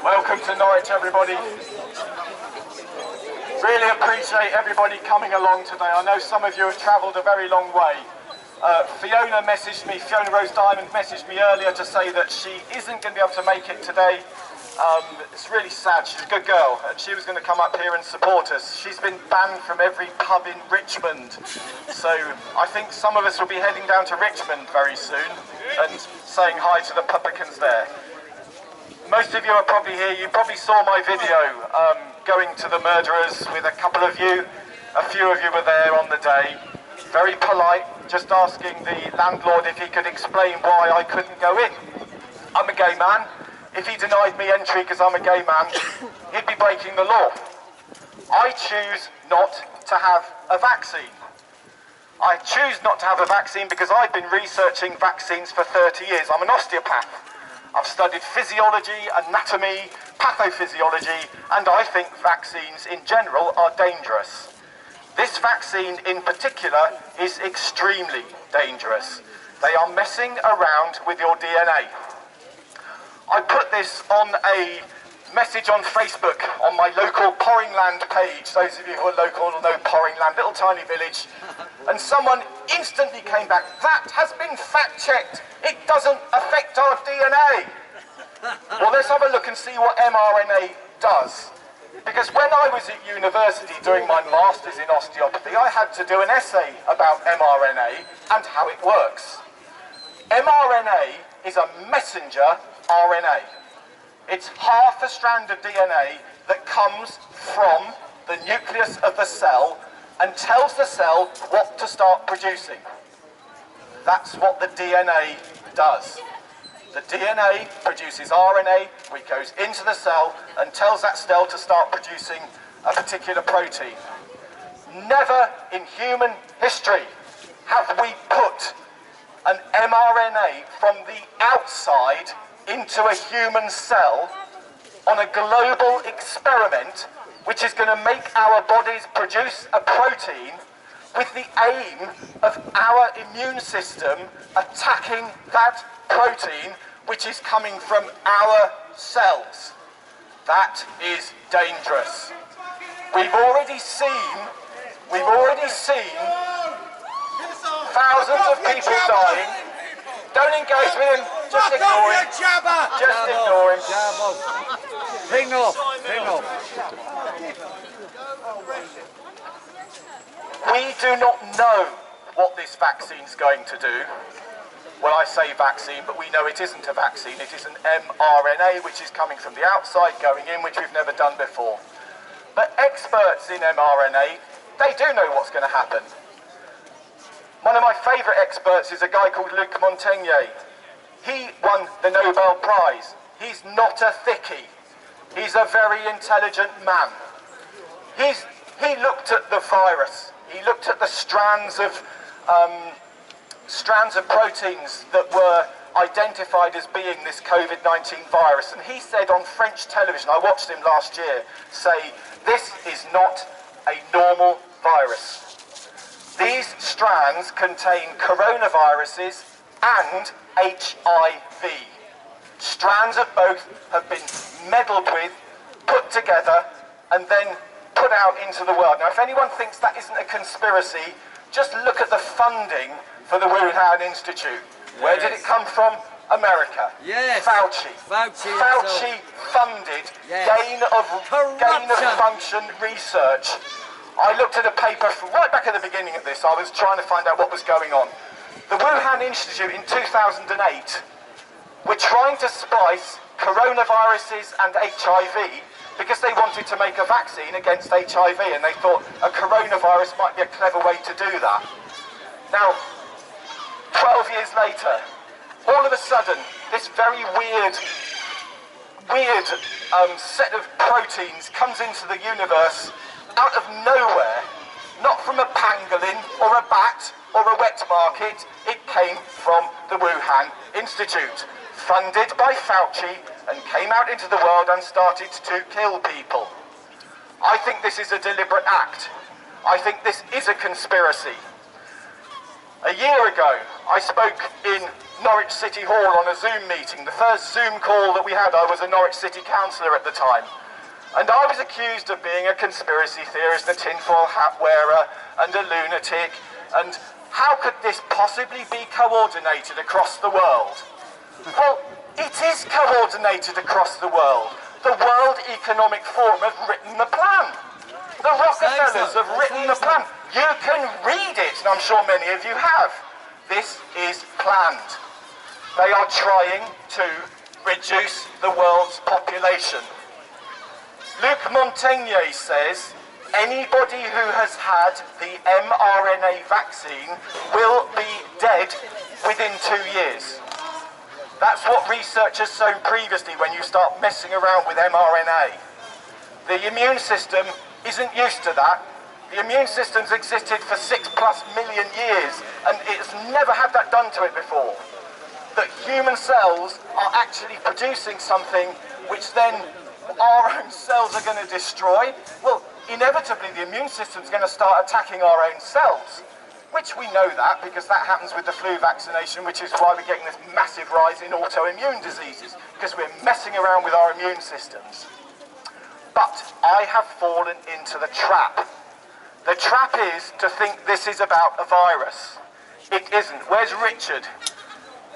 Welcome to Norwich, everybody. Really appreciate everybody coming along today. I know some of you have travelled a very long way. Fiona Rose Diamond messaged me earlier to say that she isn't going to be able to make it today. It's really sad. She's a good girl and she was going to come up here and support us. She's been banned from every pub in Richmond. So I think some of us will be heading down to Richmond very soon and saying hi to the publicans there. Most of you are probably here. You probably saw my video going to the murderers with a couple of you. A few of you were there on the day. Very polite, just asking the landlord if he could explain why I couldn't go in. I'm a gay man. If he denied me entry because I'm a gay man, he'd be breaking the law. I choose not to have a vaccine. I choose not to have a vaccine because I've been researching vaccines for 30 years. I'm an osteopath. I've studied physiology, anatomy, pathophysiology, and I think vaccines in general are dangerous. This vaccine in particular is extremely dangerous. They are messing around with your DNA. I put this on a message on Facebook on my local Porringland page. Those of you who are local will know Porringland, little tiny village. And someone instantly came back, that has been fact-checked. It doesn't affect our DNA. Well, let's have a look and see what mRNA does. Because when I was at university doing my master's in osteopathy, I had to do an essay about mRNA and how it works. mRNA is a messenger RNA. It's half a strand of DNA that comes from the nucleus of the cell and tells the cell what to start producing. That's what the DNA does. The DNA produces RNA, which goes into the cell and tells that cell to start producing a particular protein. Never in human history have we put an mRNA from the outside into a human cell on a global experiment which is going to make our bodies produce a protein with the aim of our immune system attacking that protein which is coming from our cells. That is dangerous. We've already seen thousands of people dying. Don't engage with him, just ignore him. Just ignore him. Ping off, ping off. We do not know what this vaccine's going to do. Well, I say vaccine, but we know it isn't a vaccine. It is an mRNA, which is coming from the outside, going in, which we've never done before. But experts in mRNA, they do know what's going to happen. One of my favourite experts is a guy called Luc Montagnier. He won the Nobel Prize. He's not a thickie. He's a very intelligent man. He looked at the virus. He looked at the strands of proteins that were identified as being this COVID-19 virus. And he said on French television, I watched him last year, say, this is not a normal virus. These strands contain coronaviruses and HIV. Strands of both have been meddled with, put together, and then put out into the world. Now, if anyone thinks that isn't a conspiracy, just look at the funding for the Wuhan Institute. Yes. Where did it come from? America. Yes. Fauci funded gain of function research. I looked at a paper from right back at the beginning of this. I was trying to find out what was going on. The Wuhan Institute in 2008 were trying to splice coronaviruses and HIV because they wanted to make a vaccine against HIV, and they thought a coronavirus might be a clever way to do that. Now, 12 years later, all of a sudden, this very weird set of proteins comes into the universe out of nowhere, not from a pangolin or a bat or a wet market. It came from the Wuhan Institute, funded by Fauci, and came out into the world and started to kill people. I think this is a deliberate act. I think this is a conspiracy. A year ago, I spoke in Norwich City Hall on a Zoom meeting. The first Zoom call that we had, I was a Norwich City councillor at the time. And I was accused of being a conspiracy theorist, a tinfoil hat wearer, and a lunatic. And how could this possibly be coordinated across the world? Well, it is coordinated across the world. The World Economic Forum have written the plan. The Rockefellers have written the plan. You can read it, and I'm sure many of you have. This is planned. They are trying to reduce the world's population. Luc Montagnier says, anybody who has had the mRNA vaccine will be dead within 2 years. That's what researchers shown previously when you start messing around with mRNA. The immune system isn't used to that. The immune system's existed for 6+ million years, and it's never had that done to it before. That human cells are actually producing something which then our own cells are going to destroy. Well, inevitably the immune system's going to start attacking our own cells, which we know that because that happens with the flu vaccination, which is why we're getting this massive rise in autoimmune diseases, because we're messing around with our immune systems. But I have fallen into the trap. The trap is to think this is about a virus. It isn't. Where's Richard?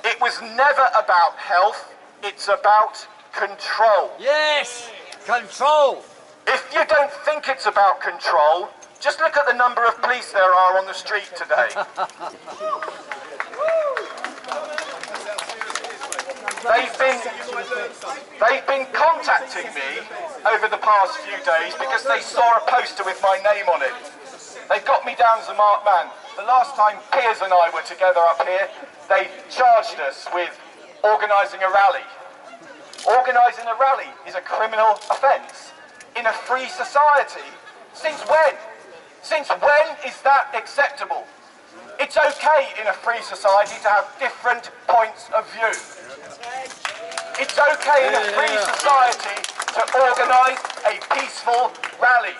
It was never about health, it's about control. Yes! Control! If you don't think it's about control, just look at the number of police there are on the street today. They've been contacting me over the past few days because they saw a poster with my name on it. They've got me down as a marked man. The last time Piers and I were together up here, they charged us with organising a rally. Organising a rally is a criminal offence in a free society. Since when? Since when is that acceptable? It's okay in a free society to have different points of view. It's okay in a free society to organise a peaceful rally.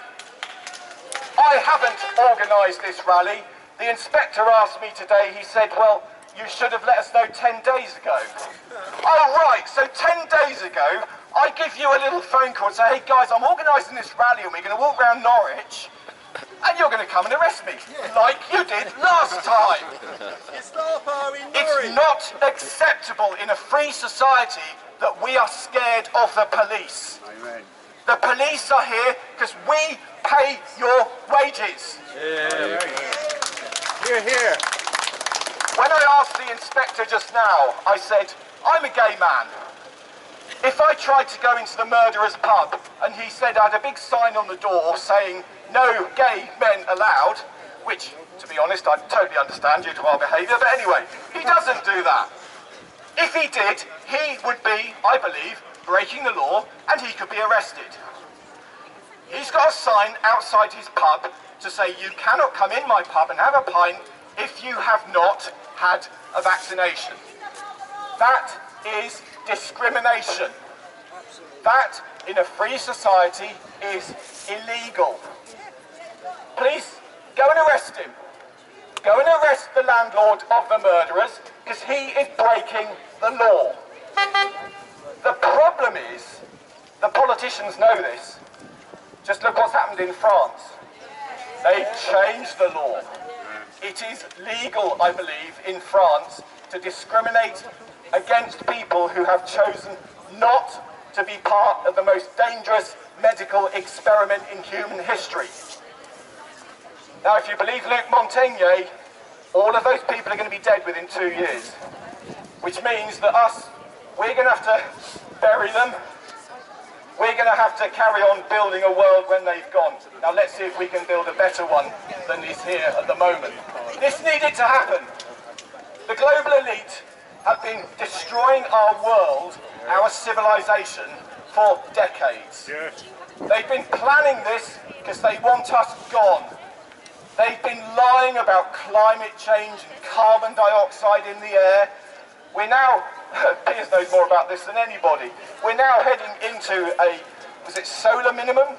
I haven't organised this rally. The inspector asked me today, he said, well, you should have let us know 10 days ago. Oh, right, so 10 days ago, I give you a little phone call and say, hey guys, I'm organising this rally and we're going to walk around Norwich and you're going to come and arrest me, like you did last time. It's not acceptable in a free society that we are scared of the police. Amen. The police are here because we pay your wages. Yeah. You're here. When I asked the inspector just now, I said, I'm a gay man. If I tried to go into the murderer's pub and he said I had a big sign on the door saying no gay men allowed, which, to be honest, I totally understand due to our behaviour, but anyway, he doesn't do that. If he did, he would be, I believe, breaking the law and he could be arrested. He's got a sign outside his pub to say you cannot come in my pub and have a pint if you have not had a vaccination. That is discrimination. That, in a free society, is illegal. Please, go and arrest him. Go and arrest the landlord of the murderers, because he is breaking the law. The problem is, the politicians know this. Just look what's happened in France. They've changed the law. It is legal, I believe, in France to discriminate against people who have chosen not to be part of the most dangerous medical experiment in human history. Now, if you believe Luc Montagnier, all of those people are going to be dead within 2 years, which means that we're going to have to bury them. We're going to have to carry on building a world when they've gone. Now let's see if we can build a better one than is here at the moment. This needed to happen. The global elite have been destroying our world, our civilization, for decades. They've been planning this because they want us gone. They've been lying about climate change and carbon dioxide in the air. We're now, Piers knows more about this than anybody, we're now heading into a, was it solar minimum?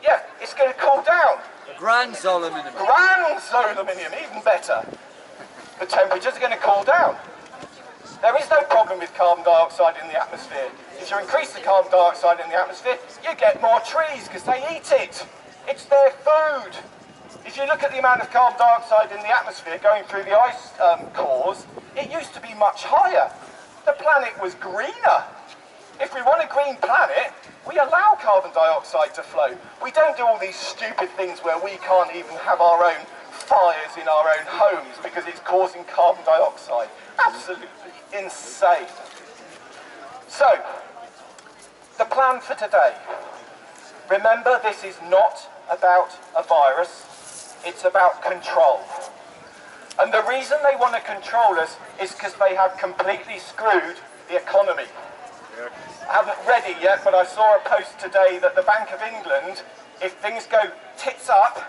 Yeah, it's going to cool down. Grand solar minimum. Grand solar minimum, even better. The temperatures are going to cool down. There is no problem with carbon dioxide in the atmosphere. If you increase the carbon dioxide in the atmosphere, you get more trees because they eat it. It's their food. If you look at the amount of carbon dioxide in the atmosphere going through the ice cores, it used to be much higher. The planet was greener. If we want a green planet, we allow carbon dioxide to flow. We don't do all these stupid things where we can't even have our own fires in our own homes because it's causing carbon dioxide. Absolutely insane. So, the plan for today. Remember, this is not about a virus, it's about control. And the reason they want to control us is because they have completely screwed the economy. I haven't read it yet, but I saw a post today that the Bank of England, if things go tits up,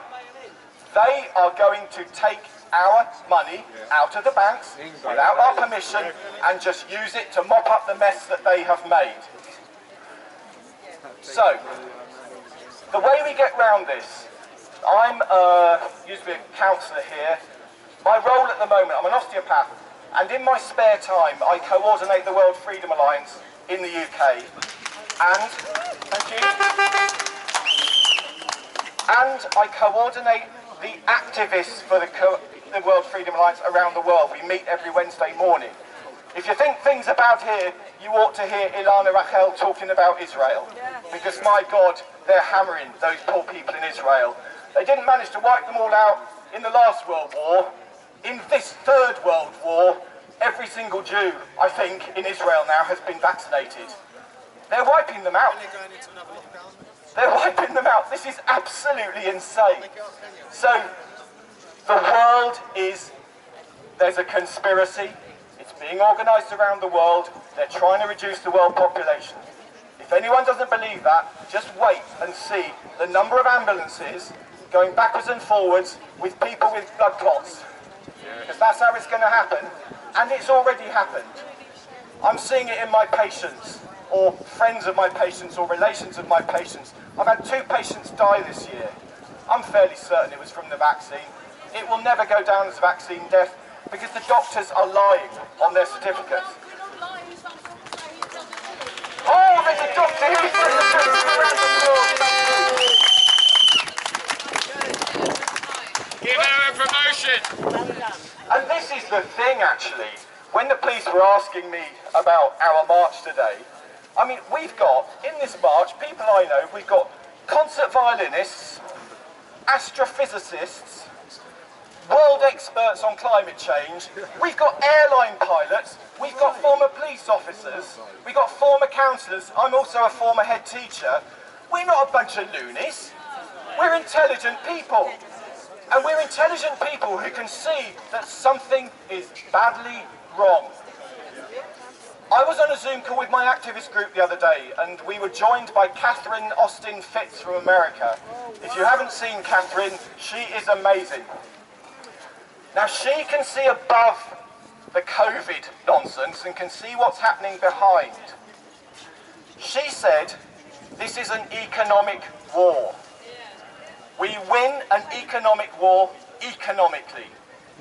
they are going to take our money out of the banks without our permission and just use it to mop up the mess that they have made. So, the way we get round this, I'm used to be a counsellor here. My role at the moment, I'm an osteopath, and in my spare time I coordinate the World Freedom Alliance in the UK, and thank you, and I coordinate the activists for the World Freedom Alliance around the world. We meet every Wednesday morning. If you think things about here, you ought to hear Ilana Rachel talking about Israel, because my God, they're hammering those poor people in Israel. They didn't manage to wipe them all out in the last World War. In this third World War, every single Jew, I think, in Israel now has been vaccinated. They're wiping them out. They're wiping them out. This is absolutely insane. So, the world is, there's a conspiracy. It's being organised around the world. They're trying to reduce the world population. If anyone doesn't believe that, just wait and see the number of ambulances going backwards and forwards with people with blood clots. Because that's how it's going to happen. And it's already happened. I'm seeing it in my patients, or friends of my patients, or relations of my patients. I've had 2 patients die this year. I'm fairly certain it was from the vaccine. It will never go down as vaccine death because the doctors are lying on their certificates. Oh, there's a doctor here! Give her a promotion! And this is the thing, actually. When the police were asking me about our march today, I mean, we've got, in this march, people I know, we've got concert violinists, astrophysicists, world experts on climate change, we've got airline pilots, we've got former police officers, we've got former counsellors, I'm also a former head teacher. We're not a bunch of loonies, we're intelligent people. And we're intelligent people who can see that something is badly wrong. I was on a Zoom call with my activist group the other day, and we were joined by Catherine Austin Fitz from America. If you haven't seen Catherine, she is amazing. Now, she can see above the COVID nonsense and can see what's happening behind. She said, this is an economic war. We win an economic war economically.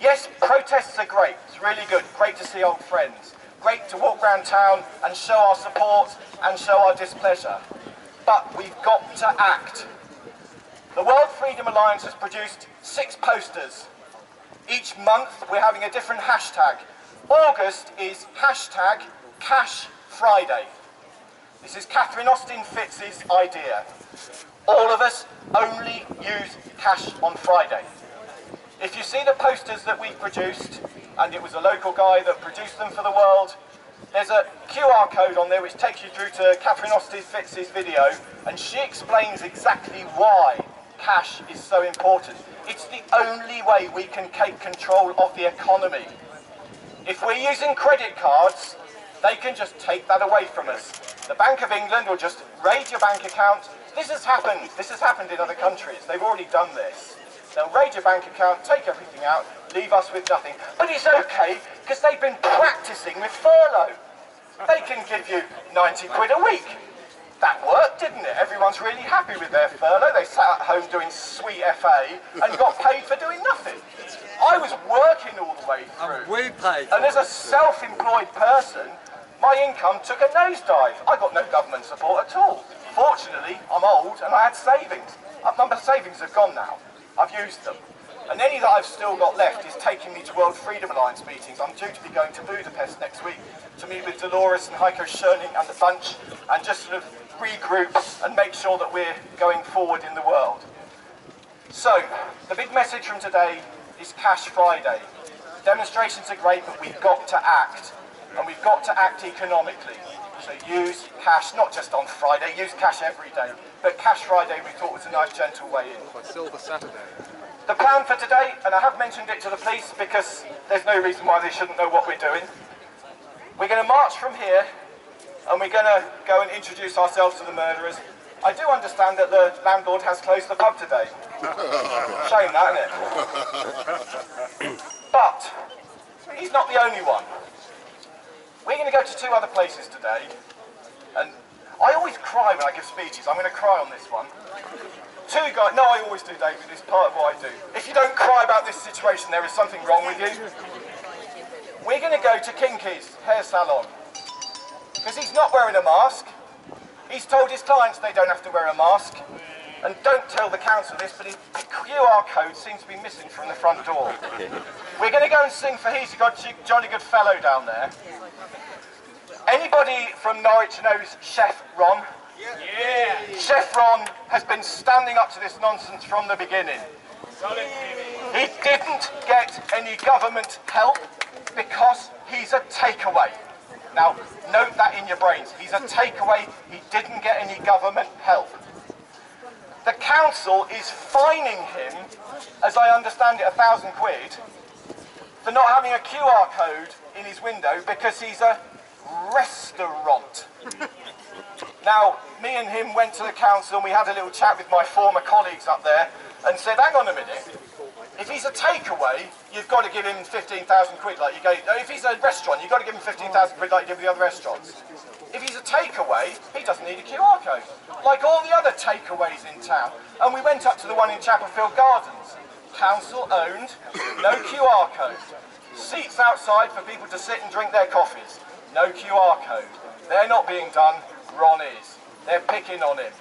Yes, protests are great. It's really good. Great to see old friends. Great to walk around town and show our support and show our displeasure. But we've got to act. The World Freedom Alliance has produced 6 posters. Each month we're having a different hashtag. August is hashtag Cash Friday. This is Catherine Austin Fitz's idea. All of us only use cash on Friday. If you see the posters that we produced, and it was a local guy that produced them for the world, there's a QR code on there which takes you through to Catherine Austin Fitz's video, and she explains exactly why cash is so important. It's the only way we can take control of the economy. If we're using credit cards, they can just take that away from us. The Bank of England will just raid your bank account. This has happened in other countries. They've already done this. They'll raid your bank account, take everything out, leave us with nothing. But it's okay, because they've been practicing with furlough. They can give you 90 quid a week. that worked, didn't it? Everyone's really happy with their furlough. They sat at home doing sweet FA and got paid for doing nothing. I was working all the way through. And we paid. And as a self-employed person, my income took a nosedive. I got no government support at all. Fortunately, I'm old and I had savings. My savings have gone now. I've used them. And any that I've still got left is taking me to World Freedom Alliance meetings. I'm due to be going to Budapest next week to meet with Dolores and Heiko Schoening and the bunch and just sort of regroup and make sure that we're going forward in the world. So, the big message from today is Cash Friday. Demonstrations are great, but we've got to act. And we've got to act economically. So use cash, not just on Friday, use cash every day. But Cash Friday we thought was a nice gentle way in. Silver Saturday. The plan for today, and I have mentioned it to the police because there's no reason why they shouldn't know what we're doing. We're going to march from here and we're going to go and introduce ourselves to the murderers. I do understand that the landlord has closed the pub today. Shame that, isn't it? But he's not the only one. We're going to go to two other places today, and I always cry when I give speeches. I'm going to cry on this one. Two guys, no, I always do, David, it's part of what I do. If you don't cry about this situation, there is something wrong with you. We're going to go to Kinky's hair salon, because he's not wearing a mask. He's told his clients they don't have to wear a mask. And don't tell the council this, but his QR code seems to be missing from the front door. We're going to go and sing for He's a Jolly Good Fellow down there. Anybody from Norwich knows Chef Ron? Yeah. Chef Ron has been standing up to this nonsense from the beginning. He didn't get any government help because he's a takeaway. Now, note that in your brains. He's a takeaway. He didn't get any government help. The council is fining him, as I understand it, £1,000 for not having a QR code in his window because he's a restaurant. Now, me and him went to the council and we had a little chat with my former colleagues up there and said, hang on a minute, if he's a takeaway, you've got to give him £15,000 like you gave. If he's a restaurant, you've got to give him £15,000 like you give the other restaurants. If he's a takeaway, he doesn't need a QR code, like all the other takeaways in town. And we went up to the one in Chapelfield Gardens. Council owned, no QR code. Seats outside for people to sit and drink their coffees. No QR code. They're not being done, Ron is. They're picking on him.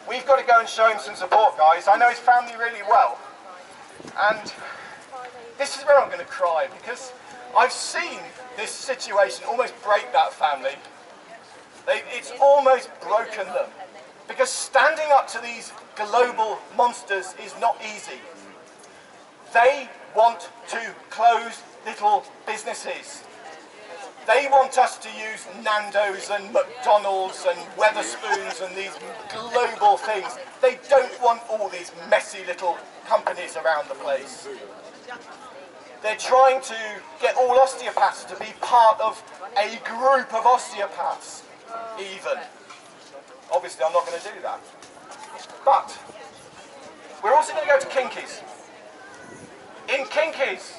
We've got to go and show him some support, guys. I know his family really well. And this is where I'm going to cry, because I've seen this situation almost break that family. It's almost broken them. Because standing up to these global monsters is not easy. They want to close little businesses. They want us to use Nando's and McDonald's and Wetherspoons and these global things. They don't want all these messy little companies around the place. They're trying to get all osteopaths to be part of a group of osteopaths, even. Obviously, I'm not going to do that. But we're also going to go to Kinky's. In Kinky's,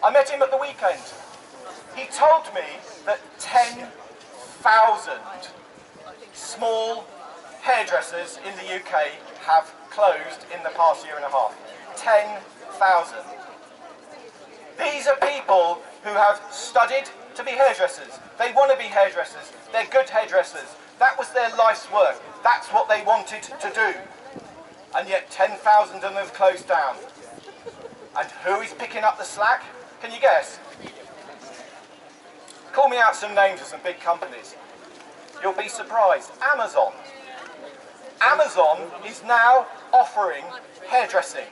I met him at the weekend. He told me that 10,000 small hairdressers in the UK have closed in the past year and a half. 10,000. These are people who have studied to be hairdressers. They want to be hairdressers. They're good hairdressers. That was their life's work. That's what they wanted to do. And yet 10,000 of them have closed down. And who is picking up the slack? Can you guess? Call me out some names of some big companies. You'll be surprised. Amazon. Amazon is now offering hairdressing.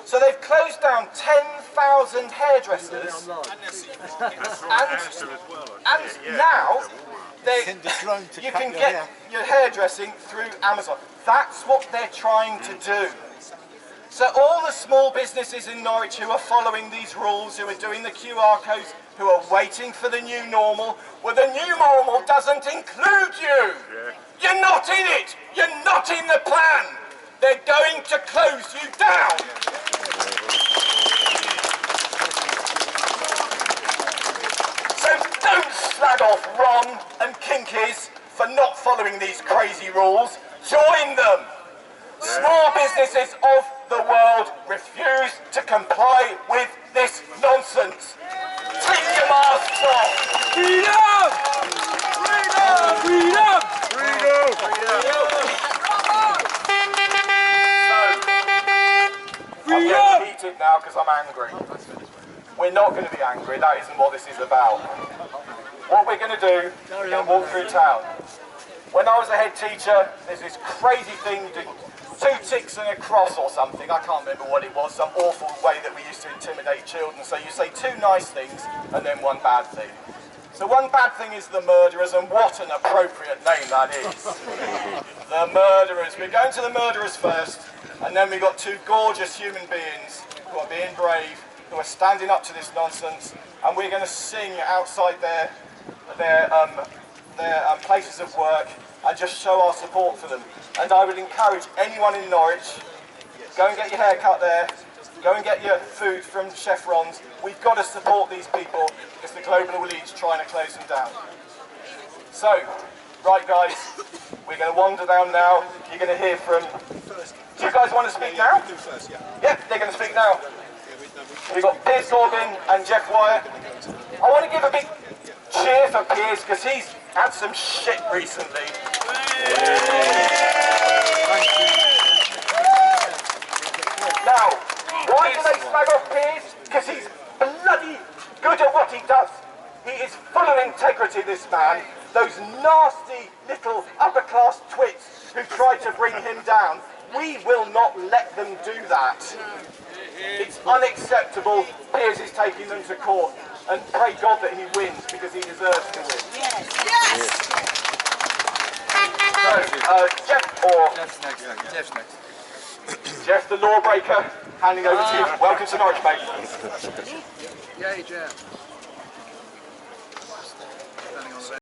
So they've closed down 10,000 hairdressers, and now you can get your hairdressing through Amazon. That's what they're trying to do. So all the small businesses in Norwich who are following these rules, who are doing the QR codes, who are waiting for the new normal, well, the new normal doesn't include you. You're not in it. You're not in the plan. They're going to close you down. So don't slag off Ron and Kinky's. for not following these crazy rules. Join them. Small businesses of the world refuse to comply with this nonsense. Take your masks off. Freedom! Freedom! Freedom! I'm getting heated now because I'm angry. We're not going to be angry, that isn't what this is about. What we're going to do, we're going to walk through town. When I was a head teacher, there's this crazy thing, you do 2 ticks and a cross or something, I can't remember what it was, some awful way that we used to intimidate children. So you say 2 nice things and then 1 bad thing. So 1 bad thing is the murderers, and what an appropriate name that is. The murderers. We're going to the murderers first, and then we've got 2 gorgeous human beings who are being brave, who are standing up to this nonsense, and we're going to sing outside their places of work and just show our support for them. And I would encourage anyone in Norwich, go and get your hair cut there, go and get your food from Chef Ron's. We've got to support these people because the global elite's trying to close them down. So, right guys, we're going to wander down now. You're going to hear from... Do you guys want to speak now? Yeah, they're going to speak now. We've got Piers Organ and Jeff Wyatt. I want to give a big cheer for Piers because he's had some shit recently. Now, why do they slag off Piers? Because he's bloody good at what he does. He is full of integrity, this man. Those nasty little upper-class twits who try to bring him down, we will not let them do that. It's unacceptable. Piers is taking them to court, and pray God that he wins because he deserves to win. Yes. Yes. So, Jeff or... Jeff's next. Jeff's next. Jeff the lawbreaker, handing over to you. Welcome to Norwich, mate. Yay, Jeff.